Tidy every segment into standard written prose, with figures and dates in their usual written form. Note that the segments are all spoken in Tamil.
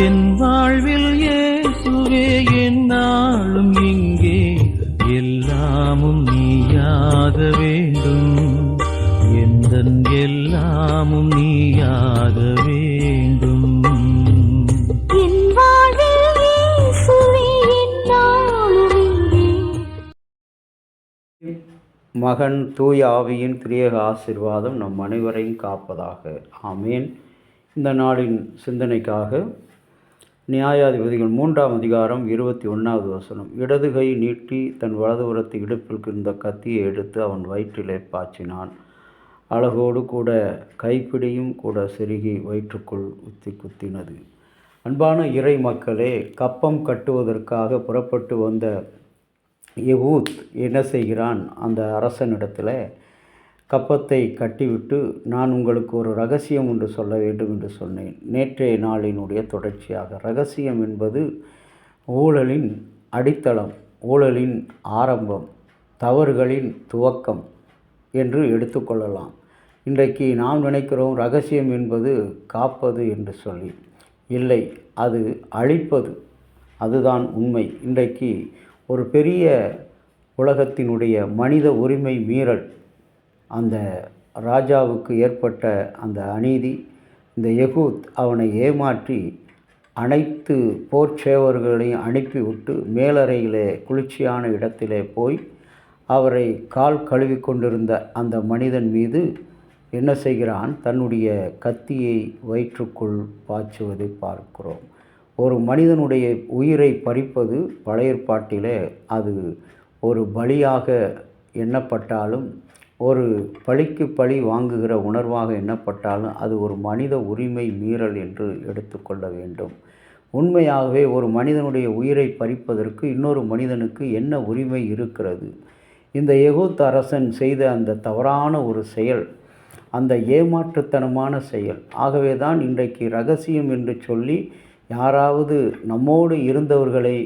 என் வாழ்வில் இயேசுவே என்னாலும் இங்கே எல்லாமும் நீயாக வேண்டும், எந்தன் எல்லாமும் நீயாக வேண்டும். மகன் தூய ஆவியின் திரியேக ஆசீர்வாதம் நம் அனைவரையும் காப்பதாக. ஆமேன். இந்த நாளின் சிந்தனைக்காக நியாயாதிபதிகள் 3ஆம் அதிகாரம் 21வது வசனம். இடது கை நீட்டி தன் வலதுபுறத்து இடுப்பில் இருந்த கத்தியை எடுத்து அவன் வயிற்றிலே பாய்ச்சினான். அழகோடு கூட கைப்பிடியும் கூட செருகி வயிற்றுக்குள் குத்தினது. அன்பான இறை மக்களே, கப்பம் கட்டுவதற்காக புறப்பட்டு வந்த யெகூத் என்ன செய்கிறான்? அந்த அரசனிடத்தில் கப்பத்தை கட்டிவிட்டு, நான் உங்களுக்கு ஒரு ரகசியம் ஒன்று சொல்ல வேண்டும் என்று சொன்னேன். நேற்றைய நாளினுடைய தொடர்ச்சியாக, ரகசியம் என்பது ஊழலின் அடித்தளம், ஊழலின் ஆரம்பம், தவறுகளின் துவக்கம் என்று எடுத்துக்கொள்ளலாம். இன்றைக்கு நாம் நினைக்கிறோம் ரகசியம் என்பது காப்பது என்று சொல்லி. இல்லை, அது அழிப்பது. அதுதான் உண்மை. இன்றைக்கு ஒரு பெரிய உலகத்தினுடைய மனித உரிமை மீறல், அந்த ராஜாவுக்கு ஏற்பட்ட அந்த அநீதி, இந்த யெகூத் அவனை ஏமாற்றி அனைத்து போர்ச்சேவர்களையும் அனுப்பிவிட்டு மேலறையிலே குளிர்ச்சியான இடத்திலே போய் அவரை கால் கழுவி கொண்டிருந்த அந்த மனிதன் மீது என்ன செய்கிறான்? தன்னுடைய கத்தியை வயிற்றுக்குள் பாய்ச்சுவதை பார்க்கிறோம். ஒரு மனிதனுடைய உயிரை பறிப்பது பழைய ஏற்பாட்டிலே அது ஒரு பலியாக எண்ணப்பட்டாலும், ஒரு பழிக்கு பழி வாங்குகிற உணர்வாக எண்ணப்பட்டாலும் அது ஒரு மனித உரிமை மீறல் என்று எடுத்துக்கொள்ள வேண்டும். உண்மையாகவே ஒரு மனிதனுடைய உயிரை பறிப்பதற்கு இன்னொரு மனிதனுக்கு என்ன உரிமை இருக்கிறது? இந்த யெகூத் அரசன் செய்த அந்த தவறான ஒரு செயல், அந்த ஏமாற்றுத்தனமான செயல். ஆகவே தான் இன்றைக்கு ரகசியம் என்று சொல்லி யாராவது நம்மோடு இருந்தவர்களை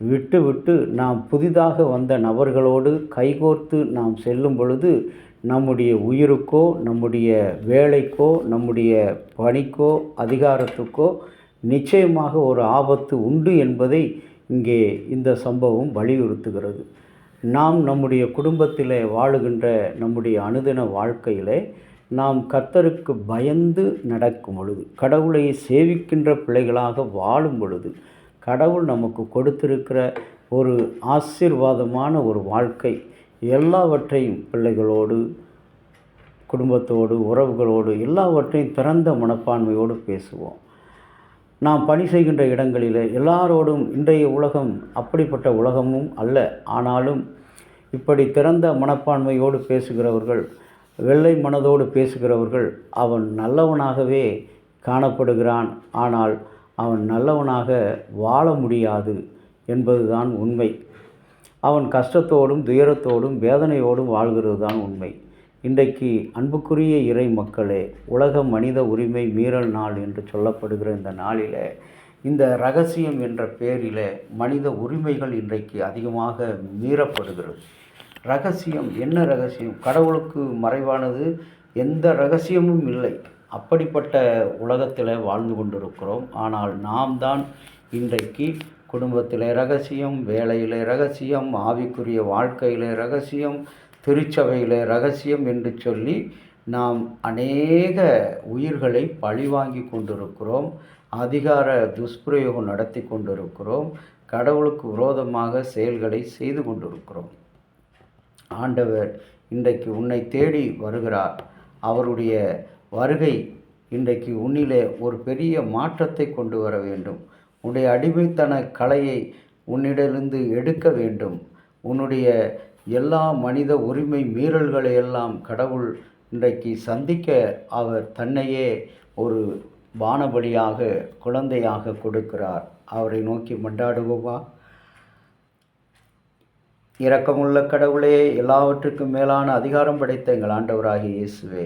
விட்டு நாம் புதிதாக வந்த நபர்களோடு கைகோர்த்து நாம் செல்லும் பொழுது நம்முடைய உயிருக்கோ, நம்முடைய வேலைக்கோ, நம்முடைய பணிக்கோ, அதிகாரத்துக்கோ நிச்சயமாக ஒரு ஆபத்து உண்டு என்பதை இங்கே இந்த சம்பவம் வலியுறுத்துகிறது. நாம் நம்முடைய குடும்பத்தில் வாழுகின்ற நம்முடைய அனுதின வாழ்க்கையிலே நாம் கர்த்தருக்கு பயந்து நடக்கும் பொழுது, கடவுளை சேவிக்கின்ற பிள்ளைகளாக வாழும் பொழுது, கடவுள் நமக்கு கொடுத்திருக்கிற ஒரு ஆசீர்வாதமான ஒரு வாழ்க்கை, எல்லாவற்றையும் பிள்ளைகளோடு, குடும்பத்தோடு, உறவுகளோடு எல்லாவற்றையும் திறந்த மனப்பான்மையோடு பேசுவோம். நாம் பணி செய்கின்ற இடங்களில் எல்லாரோடும், இன்றைய உலகம் அப்படிப்பட்ட உலகமும் அல்ல, ஆனாலும் இப்படி திறந்த மனப்பான்மையோடு பேசுகிறவர்கள், வெள்ளை மனதோடு பேசுகிறவர்கள், அவன் நல்லவனாகவே காணப்படுகிறான், ஆனால் அவன் நல்லவனாக வாழ முடியாது என்பதுதான் உண்மை. அவன் கஷ்டத்தோடும் துயரத்தோடும் வேதனையோடும் வாழ்கிறது தான் உண்மை. இன்றைக்கு அன்புக்குரிய இறை மக்களே, உலக மனித உரிமை மீறல் நாள் என்று சொல்லப்படுகிற இந்த நாளில், இந்த ரகசியம் என்ற பெயரில் மனித உரிமைகள் இன்றைக்கு அதிகமாக மீறப்படுகிறது. ரகசியம் என்ன? ரகசியம் கடவுளுக்கு மறைவானது எந்த ரகசியமும் இல்லை. அப்படிப்பட்ட உலகத்தில் வாழ்ந்து கொண்டிருக்கிறோம். ஆனால் நாம் தான் இன்றைக்கு குடும்பத்தில் ரகசியம், வேலையில் ரகசியம், ஆவிக்குரிய வாழ்க்கையில் ரகசியம், திருச்சபையில் ரகசியம் என்று சொல்லி நாம் அநேக உயிர்களை பழிவாங்கி கொண்டிருக்கிறோம். அதிகார துஷ்பிரயோகம் நடத்தி கொண்டிருக்கிறோம். கடவுளுக்கு விரோதமாக செயல்களை செய்து கொண்டிருக்கிறோம். ஆண்டவர் இன்றைக்கு உன்னை தேடி வருகிறார். அவருடைய வருகை இன்றைக்கு உன்னிலே ஒரு பெரிய மாற்றத்தை கொண்டு வர வேண்டும். உன்னுடைய அடிமைத்தன கலையை உன்னிடமிருந்து எடுக்க வேண்டும். உன்னுடைய எல்லா மனித உரிமை மீறல்களை எல்லாம் கடவுள் இன்றைக்கு சந்திக்க அவர் தன்னையே ஒரு வானபலியாக, குழந்தையாக கொடுக்கிறார். அவரை நோக்கி மன்றாடுவோமா? இரக்கமுள்ள கடவுளே, எல்லாவற்றுக்கும் மேலான அதிகாரம் படைத்த எங்கள் ஆண்டவராகிய இயேசுவே,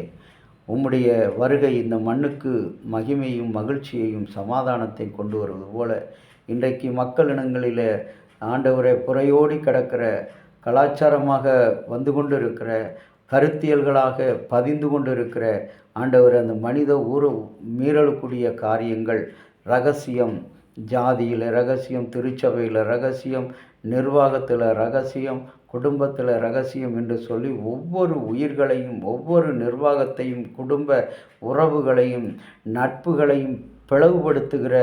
உம்முடைய வருகை இந்த மண்ணுக்கு மகிமையும் மகிழ்ச்சியையும் சமாதானத்தை கொண்டு வருவது போல இன்றைக்கு மக்கள் இனங்களில் ஆண்டவரை புறையோடி கிடக்கிற, கலாச்சாரமாக வந்து கொண்டு இருக்கிற, கருத்தியல்களாக பதிந்து கொண்டு இருக்கிற ஆண்டவர் அந்த மனித மீறலுக்குரிய காரியங்கள் ரகசியம், ஜாதியில் ரகசியம், திருச்சபையில் ரகசியம், நிர்வாகத்தில் ரகசியம், குடும்பத்தில் ரகசியம் என்று சொல்லி ஒவ்வொரு உயிர்களையும், ஒவ்வொரு நிர்வாகத்தையும், குடும்ப உறவுகளையும், நட்புகளையும் பிளவுபடுத்துகிற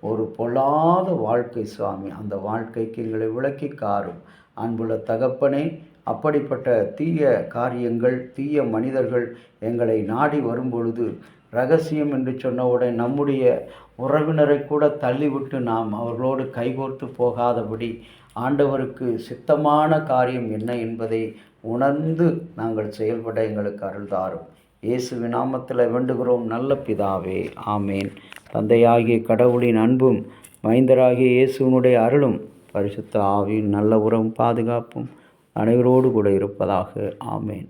ஒரு பொல்லாத வாழ்க்கை சுவாமி. அந்த வாழ்க்கைக்கு எங்களை விலக்கி காரும். அன்புள்ள தகப்பனே, அப்படிப்பட்ட தீய காரியங்கள், தீய மனிதர்கள் எங்களை நாடி வரும்பொழுது ரகசியம் என்று சொன்னவுடன் நம்முடைய உறவினரை கூட தள்ளிவிட்டு நாம் அவர்களோடு கைகோர்த்து போகாதபடி ஆண்டவருக்கு சித்தமான காரியம் என்ன என்பதை உணர்ந்து நாங்கள் செயல்பட எங்களுக்கு அருள்தாரும். இயேசுவின் நாமத்தில் வேண்டுகிறோம் நல்ல பிதாவே, ஆமேன். தந்தையாகிய கடவுளின் அன்பும் மைந்தராகிய இயேசுவினுடைய அருளும் பரிசுத்த ஆவியின் நல்ல உறவும் பாதுகாப்பும் அனைவரோடு கூட இருப்பதாக. ஆமேன்.